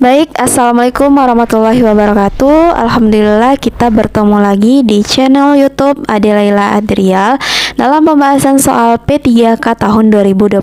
Baik, Assalamualaikum warahmatullahi wabarakatuh. Alhamdulillah kita bertemu lagi di channel YouTube Ade Laila Adrial dalam pembahasan soal P3K tahun 2023.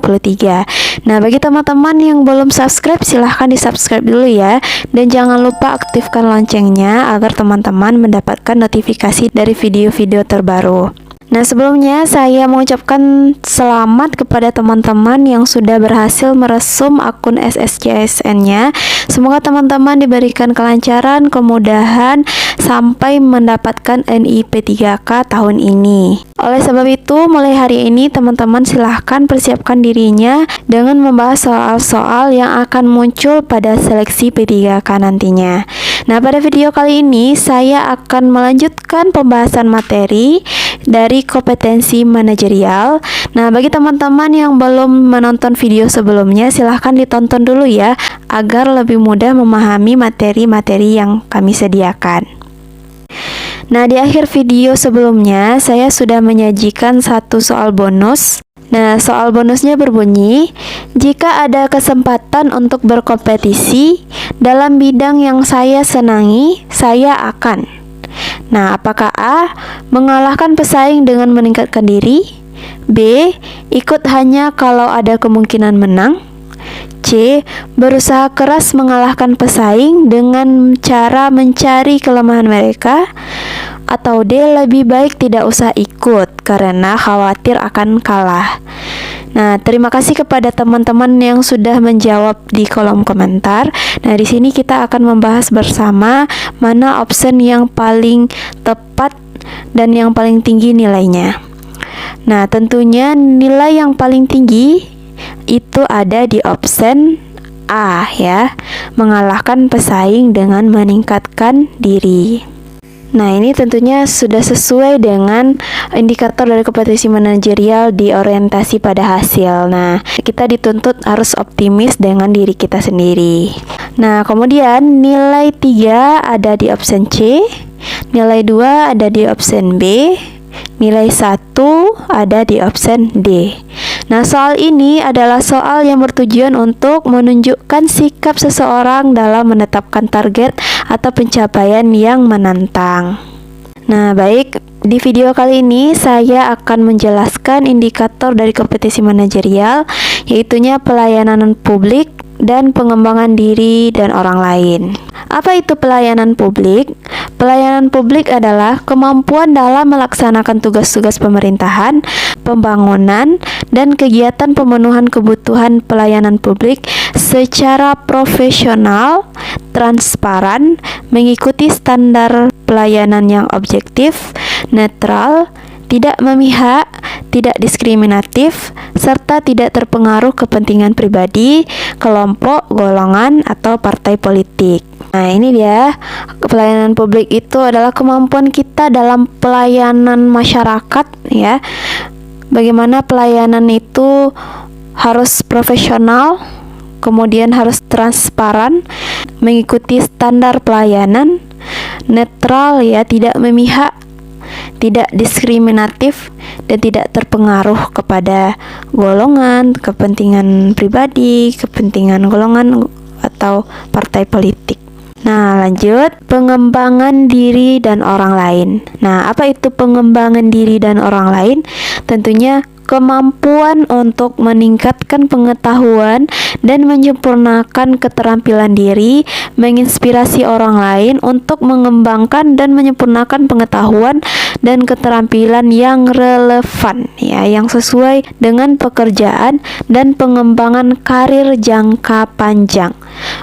Nah, bagi teman-teman yang belum subscribe, silahkan di subscribe dulu ya. Dan jangan lupa aktifkan loncengnya agar teman-teman mendapatkan notifikasi dari video-video terbaru. Nah, sebelumnya saya mengucapkan selamat kepada teman-teman yang sudah berhasil meresum akun SSCSN-nya. Semoga teman-teman diberikan kelancaran, kemudahan sampai mendapatkan NIP 3K tahun ini. Oleh sebab itu, mulai hari ini teman-teman silahkan persiapkan dirinya dengan membahas soal-soal yang akan muncul pada seleksi P3K nantinya. Nah, pada video kali ini saya akan melanjutkan pembahasan materi dari kompetensi manajerial. Nah, bagi teman-teman yang belum menonton video sebelumnya, silahkan ditonton dulu ya, agar lebih mudah memahami materi-materi yang kami sediakan. Nah, di akhir video sebelumnya, saya sudah menyajikan satu soal bonus. Nah, soal bonusnya berbunyi, jika ada kesempatan untuk berkompetisi dalam bidang yang saya senangi, saya akan. Nah, apakah A. mengalahkan pesaing dengan meningkatkan diri? B. ikut hanya kalau ada kemungkinan menang? C. berusaha keras mengalahkan pesaing dengan cara mencari kelemahan mereka? Atau D. lebih baik tidak usah ikut karena khawatir akan kalah? Nah, terima kasih kepada teman-teman yang sudah menjawab di kolom komentar. Nah, di sini kita akan membahas bersama mana option yang paling tepat dan yang paling tinggi nilainya. Nah, tentunya nilai yang paling tinggi itu ada di option A ya, mengalahkan pesaing dengan meningkatkan diri. Nah, ini tentunya sudah sesuai dengan indikator dari kompetensi manajerial di orientasi pada hasil. Nah, kita dituntut harus optimis dengan diri kita sendiri. Nah, kemudian nilai 3 ada di option C, nilai 2 ada di option B, nilai 1 ada di option D. Nah, soal ini adalah soal yang bertujuan untuk menunjukkan sikap seseorang dalam menetapkan target atau pencapaian yang menantang. Nah, baik, di video kali ini saya akan menjelaskan indikator dari kompetensi manajerial, yaitunya pelayanan publik dan pengembangan diri dan orang lain. Apa itu pelayanan publik? Pelayanan publik adalah kemampuan dalam melaksanakan tugas-tugas pemerintahan, pembangunan, dan kegiatan pemenuhan kebutuhan pelayanan publik secara profesional, transparan, mengikuti standar pelayanan yang objektif, netral, tidak memihak, tidak diskriminatif, serta tidak terpengaruh kepentingan pribadi, kelompok, golongan, atau partai politik. Nah, ini dia, pelayanan publik itu adalah kemampuan kita dalam pelayanan masyarakat ya. Bagaimana pelayanan itu harus profesional, kemudian harus transparan, mengikuti standar pelayanan, netral ya, tidak memihak, tidak diskriminatif, dan tidak terpengaruh kepada golongan, kepentingan pribadi, kepentingan golongan, atau partai politik. Nah, lanjut, pengembangan diri dan orang lain. Nah, apa itu pengembangan diri dan orang lain? Tentunya kemampuan untuk meningkatkan pengetahuan dan menyempurnakan keterampilan diri, menginspirasi orang lain untuk mengembangkan dan menyempurnakan pengetahuan dan keterampilan yang relevan ya, yang sesuai dengan pekerjaan dan pengembangan karir jangka panjang,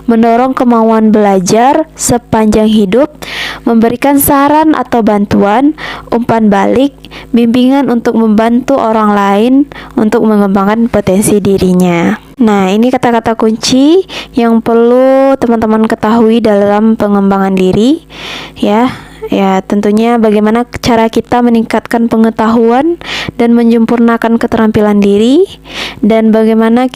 mendorong kemauan belajar sepanjang hidup, memberikan saran atau bantuan, umpan balik, bimbingan untuk membantu orang lain untuk mengembangkan potensi dirinya. Nah, ini kata-kata kunci yang perlu teman-teman ketahui dalam pengembangan diri ya. Ya, tentunya bagaimana cara kita meningkatkan pengetahuan dan menyempurnakan keterampilan diri, dan bagaimana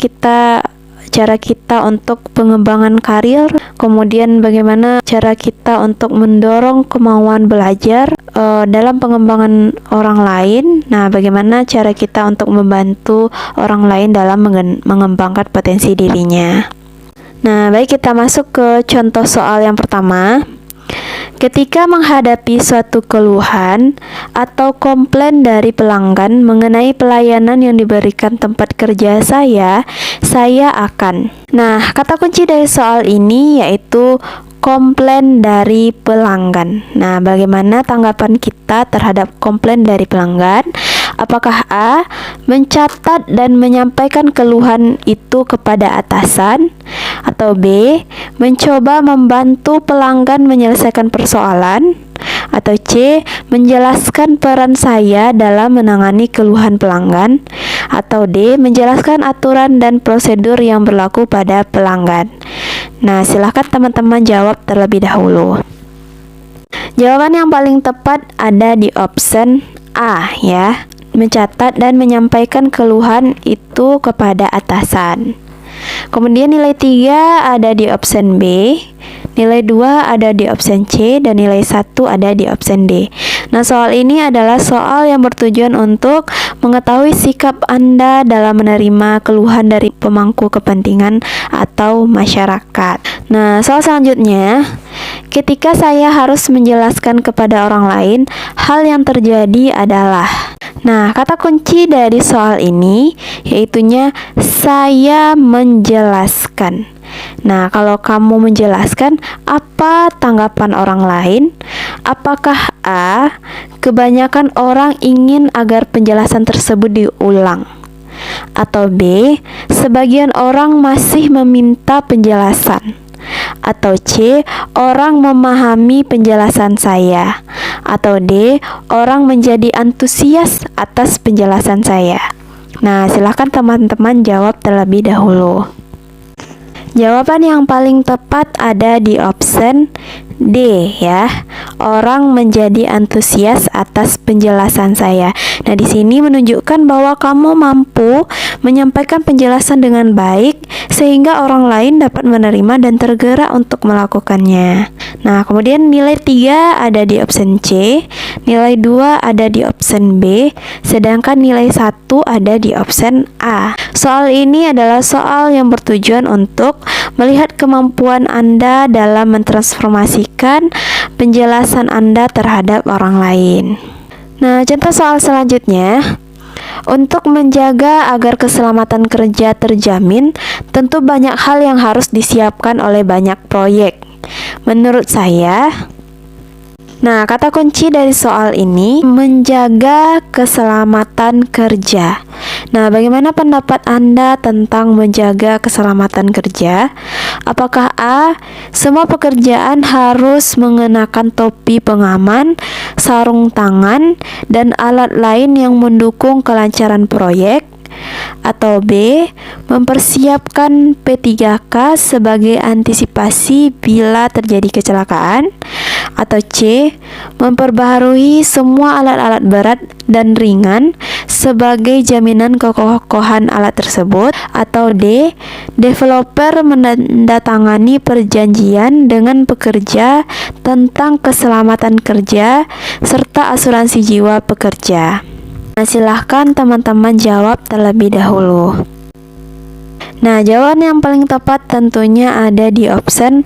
cara kita untuk pengembangan karir, kemudian bagaimana cara kita untuk mendorong kemauan belajar dalam pengembangan orang lain. Nah, bagaimana cara kita untuk membantu orang lain dalam mengembangkan potensi dirinya. Nah, baik, kita masuk ke contoh soal yang pertama. Ketika menghadapi suatu keluhan atau komplain dari pelanggan mengenai pelayanan yang diberikan tempat kerja saya akan. Nah, kata kunci dari soal ini yaitu komplain dari pelanggan. Nah, bagaimana tanggapan kita terhadap komplain dari pelanggan? Apakah A. mencatat dan menyampaikan keluhan itu kepada atasan, atau B. mencoba membantu pelanggan menyelesaikan persoalan, atau C. menjelaskan peran saya dalam menangani keluhan pelanggan, atau D. menjelaskan aturan dan prosedur yang berlaku pada pelanggan. Nah, silahkan teman-teman jawab terlebih dahulu. Jawaban yang paling tepat ada di option A ya, mencatat dan menyampaikan keluhan itu kepada atasan. Kemudian nilai 3 ada di option B, nilai 2 ada di option C, dan nilai 1 ada di option D. Nah, soal ini adalah soal yang bertujuan untuk mengetahui sikap Anda dalam menerima keluhan dari pemangku kepentingan atau masyarakat. Nah, soal selanjutnya, ketika saya harus menjelaskan kepada orang lain, hal yang terjadi adalah. Nah, kata kunci dari soal ini yaitunya saya menjelaskan. Nah, kalau kamu menjelaskan, apa tanggapan orang lain? Apakah A. kebanyakan orang ingin agar penjelasan tersebut diulang? Atau B. sebagian orang masih meminta penjelasan? Atau C. orang memahami penjelasan saya? Atau D. orang menjadi antusias atas penjelasan saya? Nah, silahkan teman-teman jawab terlebih dahulu. Jawaban yang paling tepat ada di option D ya. Orang menjadi antusias atas penjelasan saya. Nah, di sini menunjukkan bahwa kamu mampu menyampaikan penjelasan dengan baik sehingga orang lain dapat menerima dan tergerak untuk melakukannya. Nah, kemudian nilai 3 ada di option C, nilai 2 ada di option B, sedangkan nilai 1 ada di option A. Soal ini adalah soal yang bertujuan untuk melihat kemampuan Anda dalam mentransformasikan penjelasan Anda terhadap orang lain. Nah, contoh soal selanjutnya. Untuk menjaga agar keselamatan kerja terjamin, tentu banyak hal yang harus disiapkan oleh banyak proyek. Menurut saya, nah, kata kunci dari soal ini menjaga keselamatan kerja. Nah, bagaimana pendapat Anda tentang menjaga keselamatan kerja? Apakah A. semua pekerjaan harus mengenakan topi pengaman, sarung tangan, dan alat lain yang mendukung kelancaran proyek? Atau B. mempersiapkan P3K sebagai antisipasi bila terjadi kecelakaan? Atau C. memperbaharui semua alat-alat berat dan ringan sebagai jaminan kekokohan alat tersebut? Atau D. developer menandatangani perjanjian dengan pekerja tentang keselamatan kerja serta asuransi jiwa pekerja? Nah, silahkan teman-teman jawab terlebih dahulu. Nah, jawaban yang paling tepat tentunya ada di option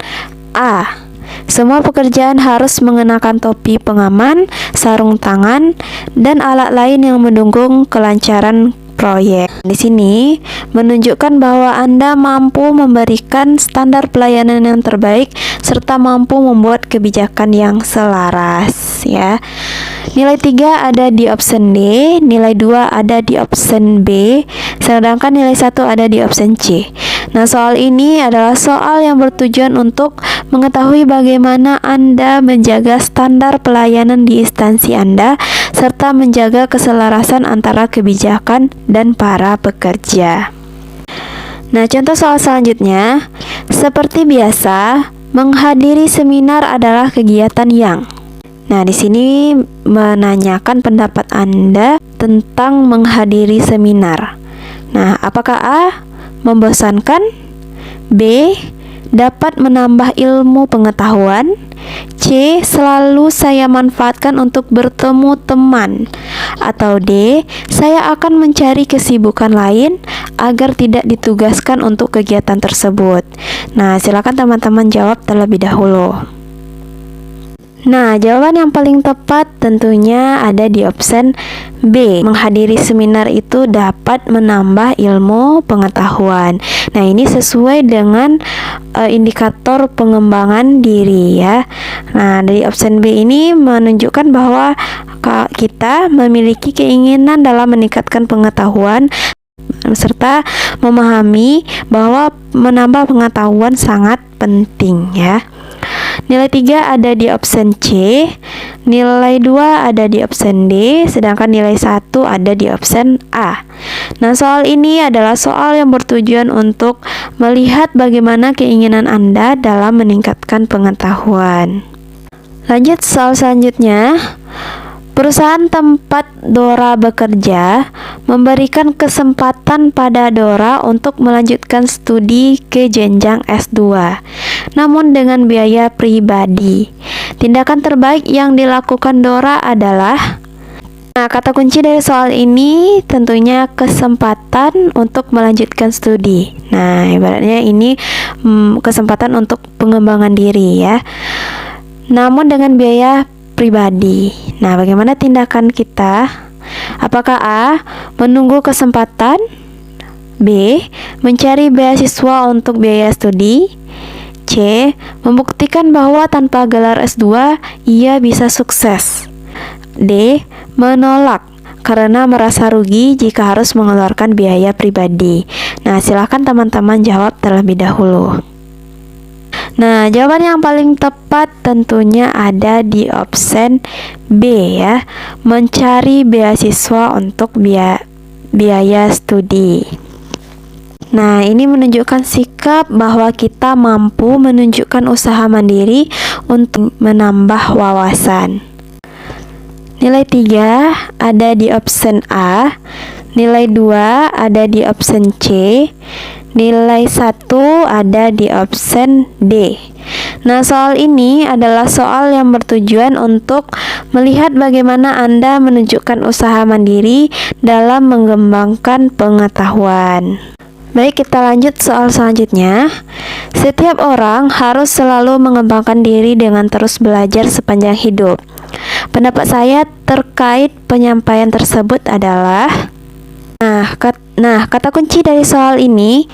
A. Semua pekerjaan harus mengenakan topi pengaman, sarung tangan, dan alat lain yang mendukung kelancaran proyek. Di sini menunjukkan bahwa Anda mampu memberikan standar pelayanan yang terbaik serta mampu membuat kebijakan yang selaras ya. Nilai 3 ada di option D, nilai 2 ada di option B, sedangkan nilai 1 ada di option C. Nah, soal ini adalah soal yang bertujuan untuk mengetahui bagaimana Anda menjaga standar pelayanan di instansi Anda serta menjaga keselarasan antara kebijakan dan para pekerja. Nah, contoh soal selanjutnya, seperti biasa, menghadiri seminar adalah kegiatan yang. Nah, di sini menanyakan pendapat Anda tentang menghadiri seminar. Nah, apakah A. membosankan, B. dapat menambah ilmu pengetahuan, C. selalu saya manfaatkan untuk bertemu teman, Atau D, saya akan mencari kesibukan lain agar tidak ditugaskan untuk kegiatan tersebut. Nah, silakan teman-teman jawab terlebih dahulu. Nah, jawaban yang paling tepat tentunya ada di option B. Menghadiri seminar itu dapat menambah ilmu pengetahuan. Nah, ini sesuai dengan indikator pengembangan diri ya. Nah, dari option B ini menunjukkan bahwa kita memiliki keinginan dalam meningkatkan pengetahuan serta memahami bahwa menambah pengetahuan sangat penting ya. Nilai 3 ada di option C, nilai 2 ada di option D, sedangkan nilai 1 ada di option A. Nah, soal ini adalah soal yang bertujuan untuk melihat bagaimana keinginan Anda dalam meningkatkan pengetahuan. Lanjut soal selanjutnya. Perusahaan tempat Dora bekerja memberikan kesempatan pada Dora untuk melanjutkan studi ke jenjang S2, namun dengan biaya pribadi. Tindakan terbaik yang dilakukan Dora adalah... Nah, kata kunci dari soal ini tentunya kesempatan untuk melanjutkan studi. Nah, ibaratnya ini kesempatan untuk pengembangan diri ya, namun dengan biaya pribadi. Nah, bagaimana tindakan kita? Apakah A, menunggu kesempatan? B, mencari beasiswa untuk biaya studi? C, membuktikan bahwa tanpa gelar S2 ia bisa sukses? D, menolak karena merasa rugi jika harus mengeluarkan biaya pribadi. Nah, silahkan teman-teman jawab terlebih dahulu. Nah, jawaban yang paling tepat tentunya ada di option B ya, mencari beasiswa untuk biaya studi. Nah, ini menunjukkan sikap bahwa kita mampu menunjukkan usaha mandiri untuk menambah wawasan. Nilai 3 ada di option A, nilai 2 ada di option C, nilai 1 ada di option D. Nah, soal ini adalah soal yang bertujuan untuk melihat bagaimana Anda menunjukkan usaha mandiri dalam mengembangkan pengetahuan. Baik, kita lanjut soal selanjutnya. Setiap orang harus selalu mengembangkan diri dengan terus belajar sepanjang hidup. Pendapat saya terkait penyampaian tersebut adalah... Nah, kata kunci dari soal ini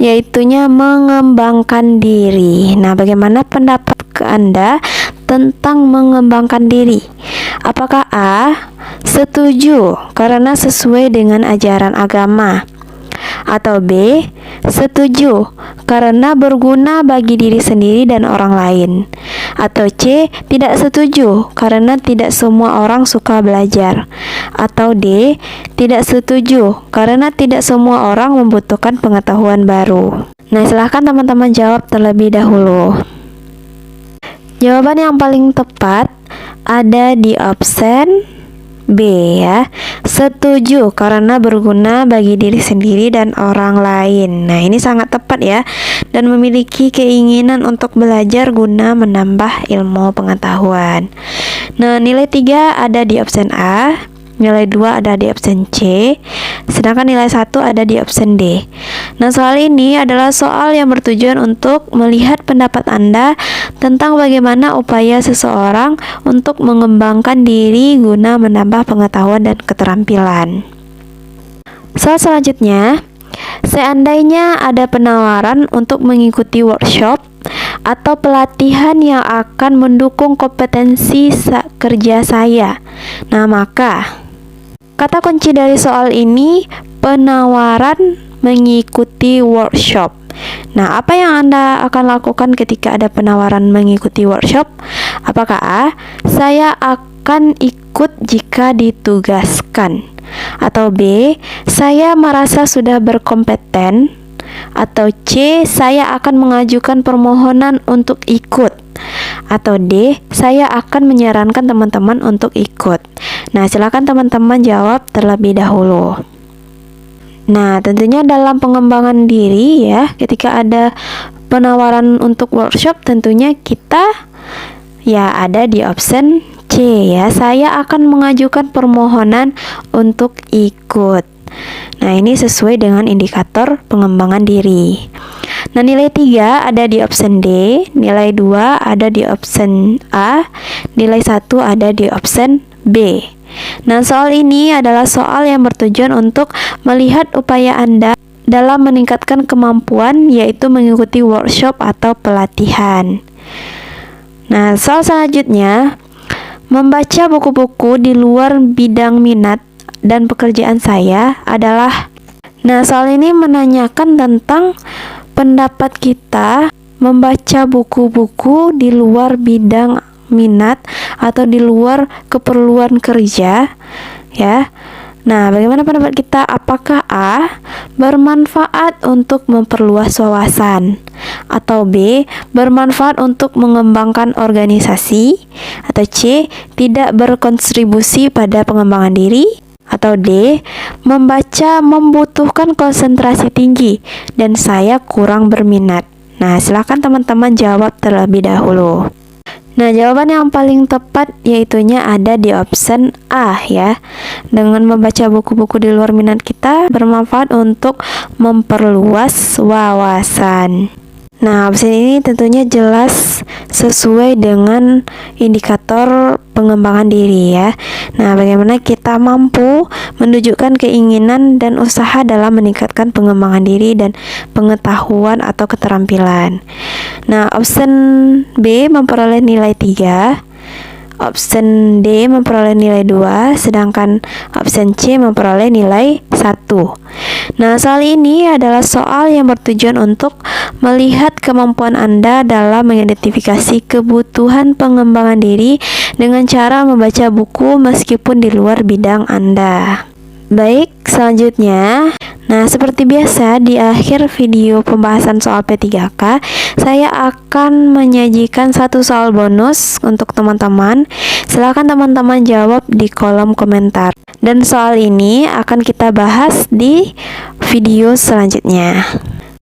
yaitunya mengembangkan diri. Nah, bagaimana pendapat Anda tentang mengembangkan diri? Apakah A, setuju karena sesuai dengan ajaran agama? Atau B, setuju karena berguna bagi diri sendiri dan orang lain? Atau C, tidak setuju karena tidak semua orang suka belajar? Atau D, tidak setuju karena tidak semua orang membutuhkan pengetahuan baru? Nah, silahkan teman-teman jawab terlebih dahulu. Jawaban yang paling tepat ada di option B ya, setuju karena berguna bagi diri sendiri dan orang lain. Nah, ini sangat tepat ya, dan memiliki keinginan untuk belajar guna menambah ilmu pengetahuan. Nah, nilai 3 ada di option A, nilai 2 ada di option C, sedangkan nilai 1 ada di option D. Nah, soal ini adalah soal yang bertujuan untuk melihat pendapat Anda tentang bagaimana upaya seseorang untuk mengembangkan diri guna menambah pengetahuan dan keterampilan. Soal selanjutnya, seandainya ada penawaran untuk mengikuti workshop atau pelatihan yang akan mendukung kompetensi kerja saya. Nah, maka kata kunci dari soal ini penawaran mengikuti workshop. Nah, apa yang Anda akan lakukan ketika ada penawaran mengikuti workshop? Apakah A, saya akan ikut jika ditugaskan? Atau B, saya merasa sudah berkompeten? Atau C, saya akan mengajukan permohonan untuk ikut? Atau D, saya akan menyarankan teman-teman untuk ikut? Nah, silakan teman-teman jawab terlebih dahulu. Nah, tentunya dalam pengembangan diri ya, ketika ada penawaran untuk workshop tentunya kita ya ada di option C ya, saya akan mengajukan permohonan untuk ikut. Nah, ini sesuai dengan indikator pengembangan diri. Nah, nilai 3 ada di option D, nilai 2 ada di option A, nilai 1 ada di option B. Nah, soal ini adalah soal yang bertujuan untuk melihat upaya Anda dalam meningkatkan kemampuan, yaitu mengikuti workshop atau pelatihan. Nah, soal selanjutnya, membaca buku-buku di luar bidang minat dan pekerjaan saya adalah. Nah, soal ini menanyakan tentang pendapat kita membaca buku-buku di luar bidang minat atau di luar keperluan kerja, ya. Nah, bagaimana pendapat kita? Apakah A, bermanfaat untuk memperluas wawasan, atau B, bermanfaat untuk mengembangkan organisasi, atau C, tidak berkontribusi pada pengembangan diri, atau D, membaca membutuhkan konsentrasi tinggi dan saya kurang berminat. Nah, silakan teman-teman jawab terlebih dahulu. Nah, jawaban yang paling tepat yaitunya ada di option A ya. Dengan membaca buku-buku di luar minat kita bermanfaat untuk memperluas wawasan. Nah, option ini tentunya jelas sesuai dengan indikator pengembangan diri ya. Nah, bagaimana kita mampu menunjukkan keinginan dan usaha dalam meningkatkan pengembangan diri dan pengetahuan atau keterampilan. Nah, option B memperoleh nilai 3, option D memperoleh nilai 2, sedangkan option C memperoleh nilai 1. Nah, soal ini adalah soal yang bertujuan untuk melihat kemampuan Anda dalam mengidentifikasi kebutuhan pengembangan diri dengan cara membaca buku meskipun di luar bidang Anda. Baik, selanjutnya, nah seperti biasa di akhir video pembahasan soal P3K, saya akan menyajikan satu soal bonus untuk teman-teman. Silakan teman-teman jawab di kolom komentar. Dan soal ini akan kita bahas di video selanjutnya.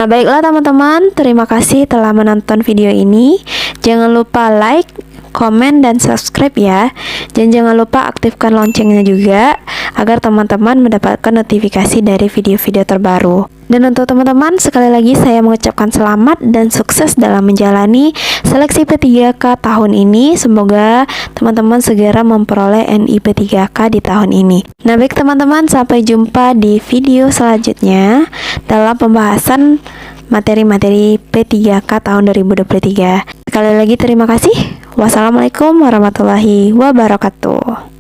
Nah, baiklah teman-teman, terima kasih telah menonton video ini. Jangan lupa like, komen, dan subscribe ya. Dan jangan lupa aktifkan loncengnya juga agar teman-teman mendapatkan notifikasi dari video-video terbaru. Dan untuk teman-teman, sekali lagi saya mengucapkan selamat dan sukses dalam menjalani seleksi P3K tahun ini. Semoga teman-teman segera memperoleh NIP 3K di tahun ini. Nah, baik teman-teman, sampai jumpa di video selanjutnya dalam pembahasan materi-materi P3K tahun 2023. Sekali lagi terima kasih. Wassalamualaikum warahmatullahi wabarakatuh.